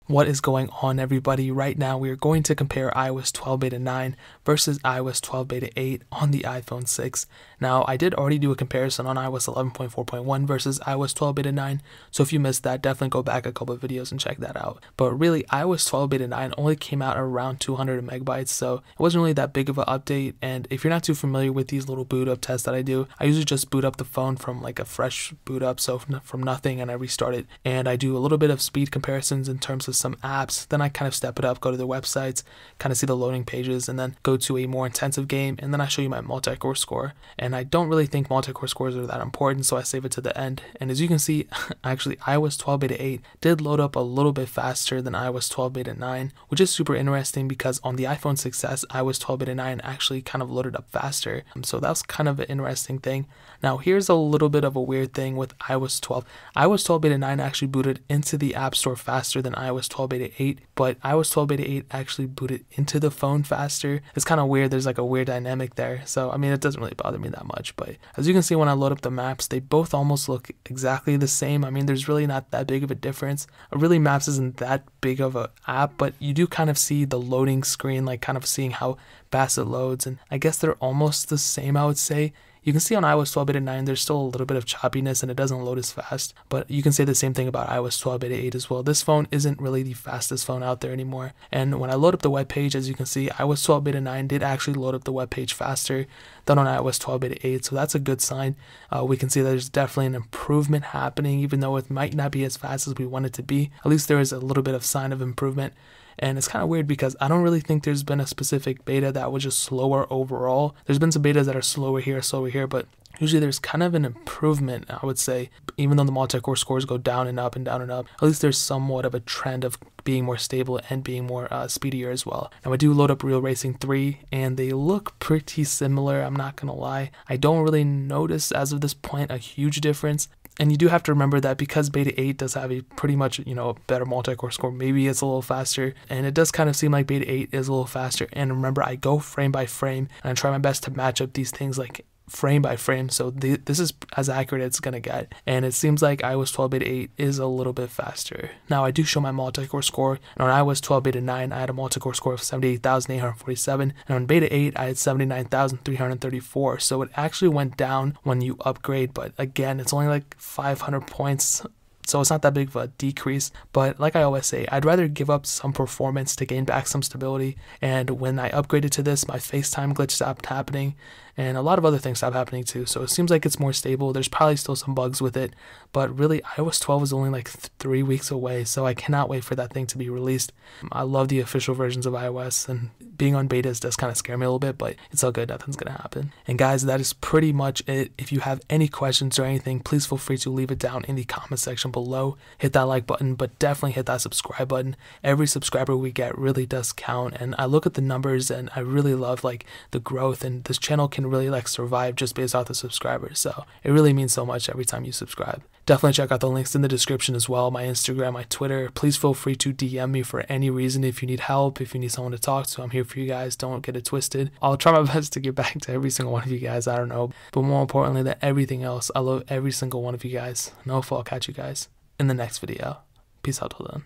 What is going on, everybody? Right now we are going to compare iOS 12 beta 9 versus iOS 12 beta 8 on the iPhone 6. Now, I did already do a comparison on iOS 11.4.1 versus iOS 12 beta 9, so if you missed that, definitely go back a couple of videos and check that out. But really, iOS 12 beta 9 only came out around 200 megabytes, so it wasn't really that big of an update. And if you're not too familiar with these little boot up tests that I do, I usually just boot up the phone from like a fresh boot up, so from nothing, and I restart it. And I do a little bit of speed comparisons in terms of some apps, then I kind of step it up, go to the websites, kind of see the loading pages, and then go to a more intensive game, and then I show you my multi-core score. And I don't really think multi-core scores are that important, so I save it to the end. And as you can see, actually iOS 12 beta 8 did load up a little bit faster than iOS 12 beta 9, which is super interesting because on the iPhone 6s, iOS 12 beta 9 actually kind of loaded up faster. So that was kind of an interesting thing. Now here's a little bit of a weird thing with iOS 12. iOS 12 beta 9 actually booted into the App Store faster than iOS 12 beta 8, but iOS 12 beta 8 actually booted into the phone faster. It's kind of weird. There's like a weird dynamic there. So I mean, it doesn't really bother me that much, but as you can see when I load up the maps, they both almost look exactly the same. I mean, there's really not that big of a difference. Really, Maps isn't that big of an app, but you do kind of see the loading screen, like kind of seeing how fast it loads, and I guess they're almost the same, I would say. You can see on iOS 12 beta 9 there's still a little bit of choppiness and it doesn't load as fast, but you can say the same thing about iOS 12 beta 8 as well. This phone isn't really the fastest phone out there anymore, and when I load up the web page, as you can see, iOS 12 beta 9 did actually load up the web page faster than on iOS 12 beta 8, so that's a good sign. We can see that there's definitely an improvement happening, even though it might not be as fast as we want it to be. At least there is a little bit of sign of improvement. And it's kind of weird because I don't really think there's been a specific beta that was just slower overall. There's been some betas that are slower here, but usually there's kind of an improvement, I would say. Even though the multi-core scores go down and up and down and up, at least there's somewhat of a trend of being more stable and being more speedier as well. Now I do load up Real Racing 3 and they look pretty similar, I'm not gonna lie. I don't really notice as of this point a huge difference. And you do have to remember that because beta 8 does have a pretty much, a better multi-core score, maybe it's a little faster, and it does kind of seem like beta 8 is a little faster. And remember, I go frame by frame and I try my best to match up these things like frame by frame, so this is as accurate as it's gonna get, and it seems like iOS 12 beta 8 is a little bit faster. Now I do show my multi-core score, and on iOS 12 beta 9 I had a multi-core score of 78,847, and on beta 8 I had 79,334, so it actually went down when you upgrade, but again, it's only like 500 points, so it's not that big of a decrease. But like I always say, I'd rather give up some performance to gain back some stability. And when I upgraded to this, my FaceTime glitch stopped happening and a lot of other things stopped happening too. So it seems like it's more stable. There's probably still some bugs with it, but really iOS 12 is only like 3 weeks away, so I cannot wait for that thing to be released. I love the official versions of iOS, and being on betas does kind of scare me a little bit, but it's all good. Nothing's gonna happen. And guys, that is pretty much it. If you have any questions or anything, please feel free to leave it down in the comment section below. Hit that like button, but definitely hit that subscribe button. Every subscriber we get really does count, and I look at the numbers and I really love like the growth, and this channel can really like survive just based off the subscribers, so it really means so much every time you subscribe. Definitely check out the links in the description as well, my Instagram, my Twitter. Please feel free to DM me for any reason if you need help, if you need someone to talk to. I'm here for you guys, don't get it twisted. I'll try my best to get back to every single one of you guys, I don't know, but more importantly than everything else, I love every single one of you guys, and hopefully I'll catch you guys in the next video. Peace out till then.